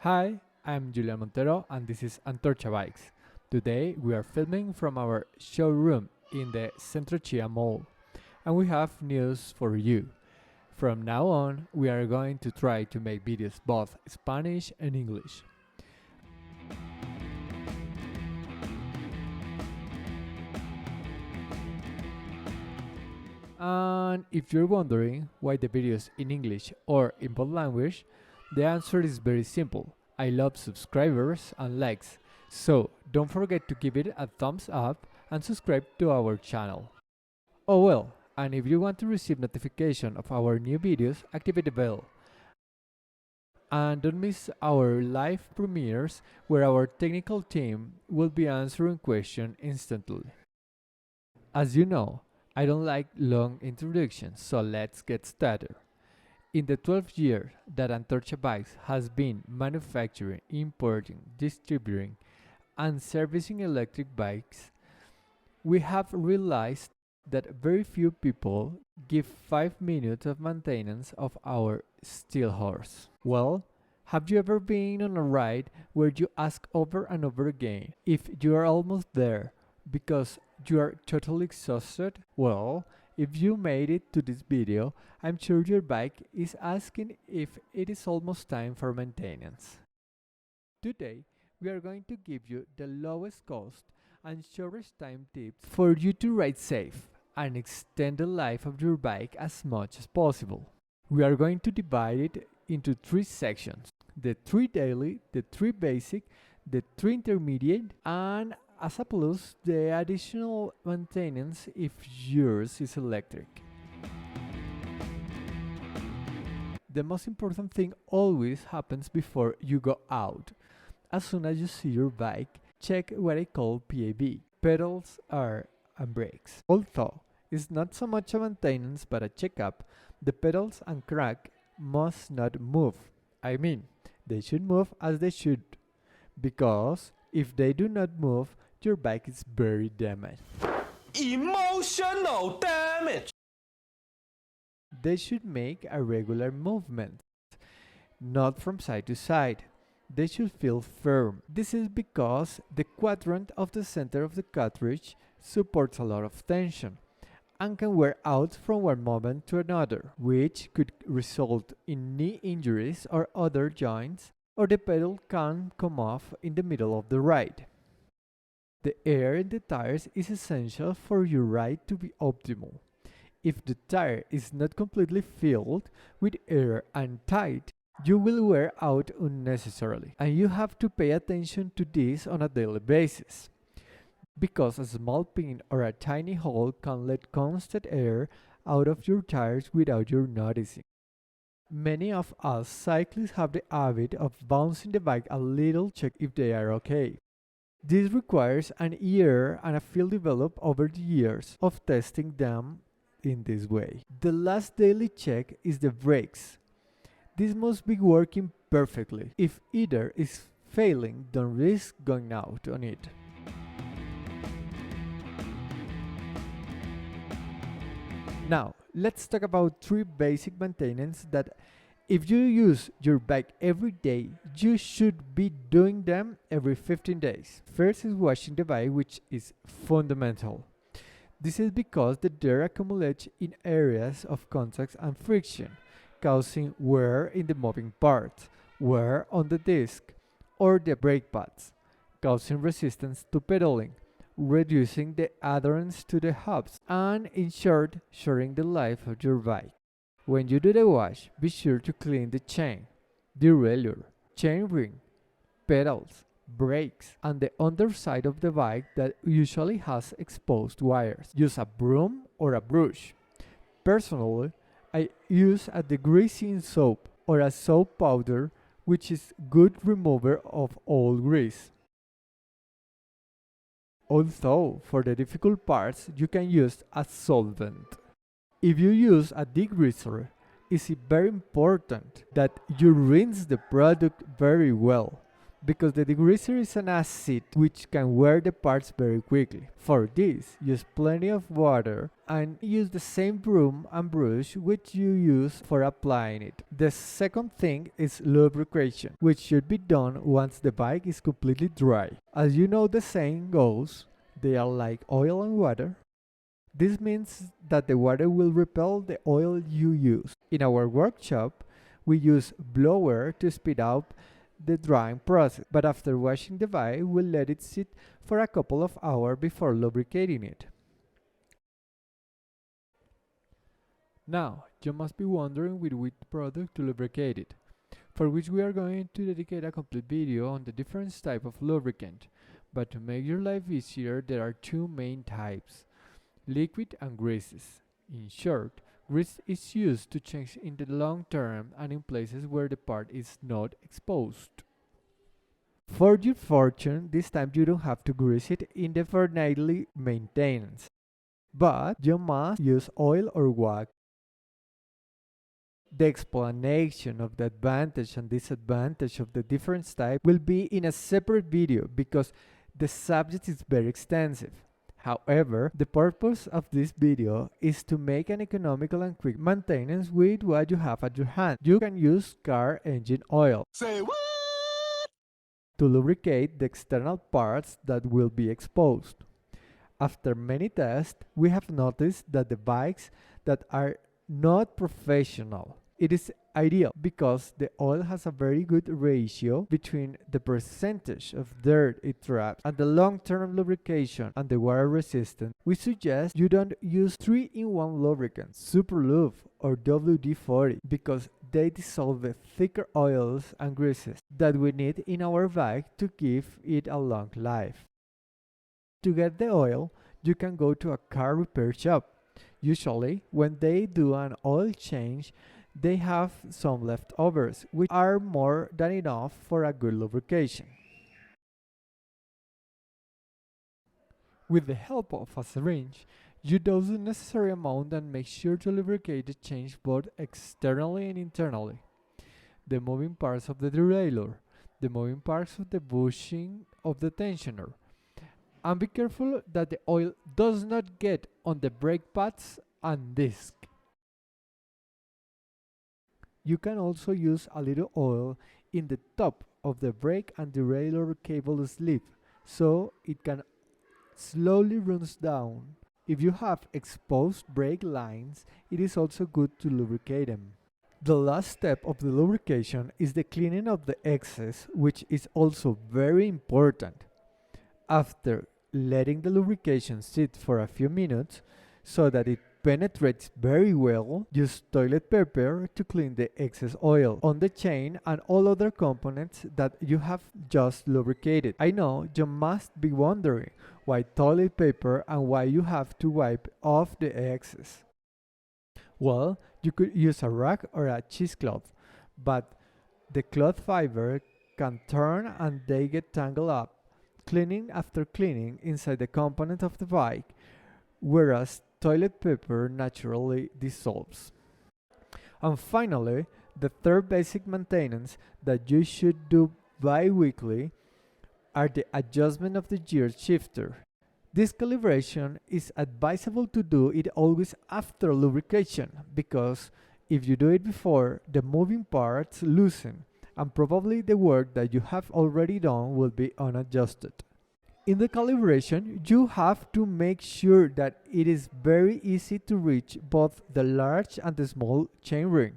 Hi, I'm Julian Montero and this is Antorcha Bikes. Today we are filming from our showroom in the Centro Chia Mall and we have news for you. From now on, we are going to try to make videos both Spanish and English. And if you're wondering why the videos in English or in both language, the answer is very simple. I love subscribers and likes, so don't forget to give it a thumbs up and subscribe to our channel. Oh well, and if you want to receive notification of our new videos, activate the bell. And don't miss our live premieres where our technical team will be answering questions instantly. As you know, I don't like long introductions, so let's get started. In the 12 years that Antorcha Bikes has been manufacturing, importing, distributing, and servicing electric bikes, we have realized that very few people give 5 minutes of maintenance of our steel horse. Well, have you ever been on a ride where you ask over and over again if you are almost there because you are totally exhausted? Well, if you made it to this video, I'm sure your bike is asking if it is almost time for maintenance. Today, we are going to give you the lowest cost and shortest time tips for you to ride safe and extend the life of your bike as much as possible. We are going to divide it into 3 sections: the 3 daily, the 3 basic, the 3 intermediate, and as a plus, the additional maintenance if yours is electric. The most important thing always happens before you go out. As soon as you see your bike, check what I call PAB, pedals, air, and brakes. Although it's not so much a maintenance but a checkup, the pedals and crank must not move. I mean, they should move as they should, because if they do not move, your bike is very damaged. Emotional damage! They should make a regular movement, not from side to side. They should feel firm. This is because the quadrant of the center of the cartridge supports a lot of tension and can wear out from one moment to another, which could result in knee injuries or other joints, or the pedal can come off in the middle of the ride. The air in the tires is essential for your ride to be optimal. If the tire is not completely filled with air and tight, you will wear out unnecessarily, and you have to pay attention to this on a daily basis, because a small pin or a tiny hole can let constant air out of your tires without you noticing. Many of us cyclists have the habit of bouncing the bike a little to check if they are okay. This requires an ear and a feel developed over the years of testing them in this way. The last daily check is the brakes. This must be working perfectly. If either is failing, don't risk going out on it. Now, let's talk about 3 basic maintenance that if you use your bike every day, you should be doing them every 15 days. First is washing the bike, which is fundamental. This is because the dirt accumulates in areas of contact and friction, causing wear in the moving parts, wear on the disc or the brake pads, causing resistance to pedaling, reducing the adherence to the hubs, and in short, shortening the life of your bike. When you do the wash, be sure to clean the chain, derailleur, chain ring, pedals, brakes, and the underside of the bike that usually has exposed wires. Use a broom or a brush. Personally, I use a degreasing soap or a soap powder, which is good remover of all grease. Although for the difficult parts you can use a solvent. If you use a degreaser, it's very important that you rinse the product very well, because the degreaser is an acid which can wear the parts very quickly. For this, use plenty of water and use the same broom and brush which you use for applying it. The second thing is lubrication, which should be done once the bike is completely dry. As you know, the saying goes, they are like oil and water. This means that the water will repel the oil you use. In our workshop, we use blower to speed up the drying process, but after washing the bike, we'll let it sit for a couple of hours before lubricating it. Now, you must be wondering with which product to lubricate it, for which we are going to dedicate a complete video on the different types of lubricant. But to make your life easier, there are two main types: liquid and greases. In short, grease is used to change in the long term and in places where the part is not exposed. For your fortune, this time you don't have to grease it in the fortnightly maintenance, but you must use oil or wax. The explanation of the advantage and disadvantage of the different types will be in a separate video because the subject is very extensive. However, the purpose of this video is to make an economical and quick maintenance with what you have at your hand. You can use car engine oil. Say what? To lubricate the external parts that will be exposed. After many tests, we have noticed that the bikes that are not professional, it is ideal because the oil has a very good ratio between the percentage of dirt it traps and the long-term lubrication and the water resistance. We suggest you don't use 3-in-1 lubricants, Super Lube or WD-40, because they dissolve the thicker oils and greases that we need in our bike to give it a long life. To get the oil, you can go to a car repair shop. Usually, when they do an oil change, they have some leftovers, which are more than enough for a good lubrication. With the help of a syringe, you dose the necessary amount and make sure to lubricate the change both externally and internally. The moving parts of the derailleur, the moving parts of the bushing of the tensioner, and be careful that the oil does not get on the brake pads and disc. You can also use a little oil in the top of the brake and derailleur cable sleeve, so it can slowly runs down. If you have exposed brake lines, it is also good to lubricate them. The last step of the lubrication is the cleaning of the excess, which is also very important. After letting the lubrication sit for a few minutes so that it penetrates very well, use toilet paper to clean the excess oil on the chain and all other components that you have just lubricated. I know you must be wondering why toilet paper and why you have to wipe off the excess. Well, you could use a rag or a cheesecloth, but the cloth fiber can turn and they get tangled up, cleaning after cleaning inside the component of the bike, whereas toilet paper naturally dissolves. And finally, the third basic maintenance that you should do bi-weekly are the adjustment of the gear shifter. This calibration is advisable to do it always after lubrication, because if you do it before, the moving parts loosen and probably the work that you have already done will be unadjusted. In the calibration, you have to make sure that it is very easy to reach both the large and the small chainring.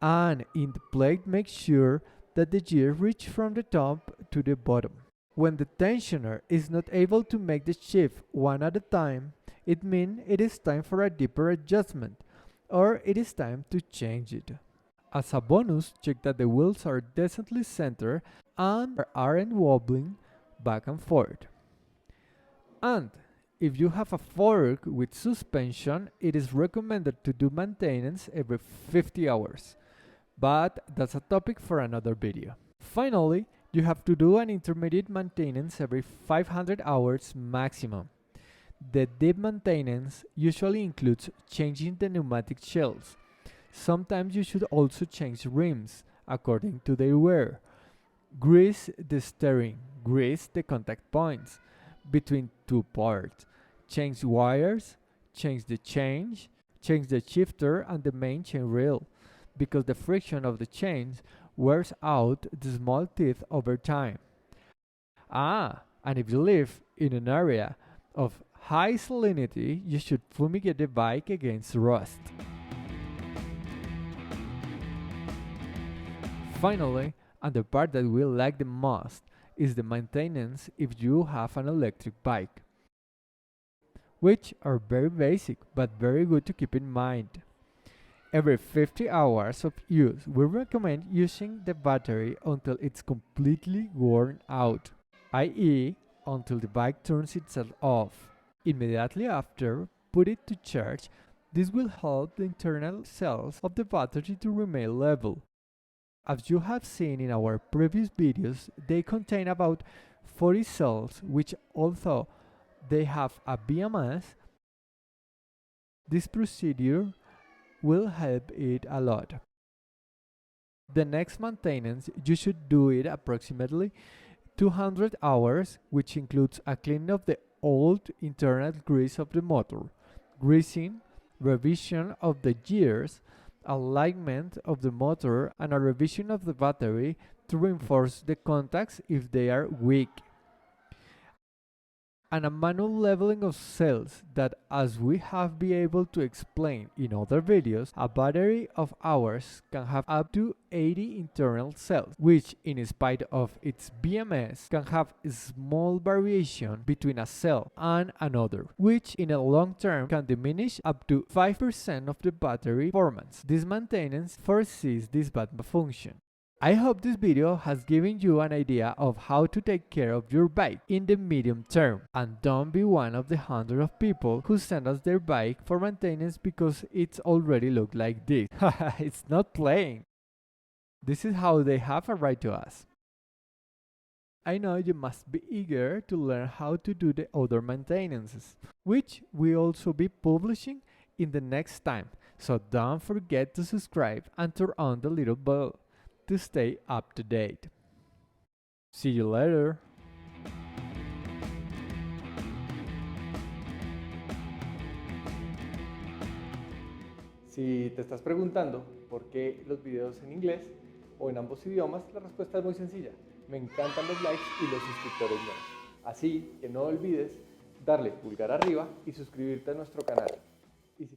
And in the plate, make sure that the gear reach from the top to the bottom. When the tensioner is not able to make the shift one at a time, it means it is time for a deeper adjustment, or it is time to change it. As a bonus, check that the wheels are decently centered and aren't wobbling back and forth. And if you have a fork with suspension, it is recommended to do maintenance every 50 hours. But that's a topic for another video. Finally, you have to do an intermediate maintenance every 500 hours maximum. The deep maintenance usually includes changing the pneumatic shells. Sometimes you should also change rims according to their wear. Grease the steering, grease the contact points between two parts, change wires, change the shifter and the main chain rail, because the friction of the chains wears out the small teeth over time. And if you live in an area of high salinity, you should fumigate the bike against rust. Finally, and the part that we like the most, is the maintenance if you have an electric bike, which are very basic but very good to keep in mind. Every 50 hours of use, we recommend using the battery until it's completely worn out, i.e., until the bike turns itself off. Immediately after, put it to charge. This will help the internal cells of the battery to remain level. As you have seen in our previous videos, they contain about 40 cells, which although they have a BMS, this procedure will help it a lot. The next maintenance, you should do it approximately 200 hours, which includes a cleaning of the old internal grease of the motor, greasing, revision of the gears, alignment of the motor, and a revision of the battery to reinforce the contacts if they are weak, and a manual leveling of cells that, as we have been able to explain in other videos, a battery of ours can have up to 80 internal cells, which in spite of its BMS can have a small variation between a cell and another, which in a long term can diminish up to 5% of the battery performance. This maintenance foresees this bad function. I hope this video has given you an idea of how to take care of your bike in the medium term, and don't be one of the hundreds of people who send us their bike for maintenance because it's already looked like this. It's not playing. This is how they have a right to us. I know you must be eager to learn how to do the other maintenances, which we also be publishing in the next time, so don't forget to subscribe and turn on the little bell to stay up to date. See you later. Si te estás preguntando por qué los videos en inglés o en ambos idiomas, la respuesta es muy sencilla. Me encantan los likes y los suscriptores nuevos. Así que no olvides darle pulgar arriba y suscribirte a nuestro canal. Y si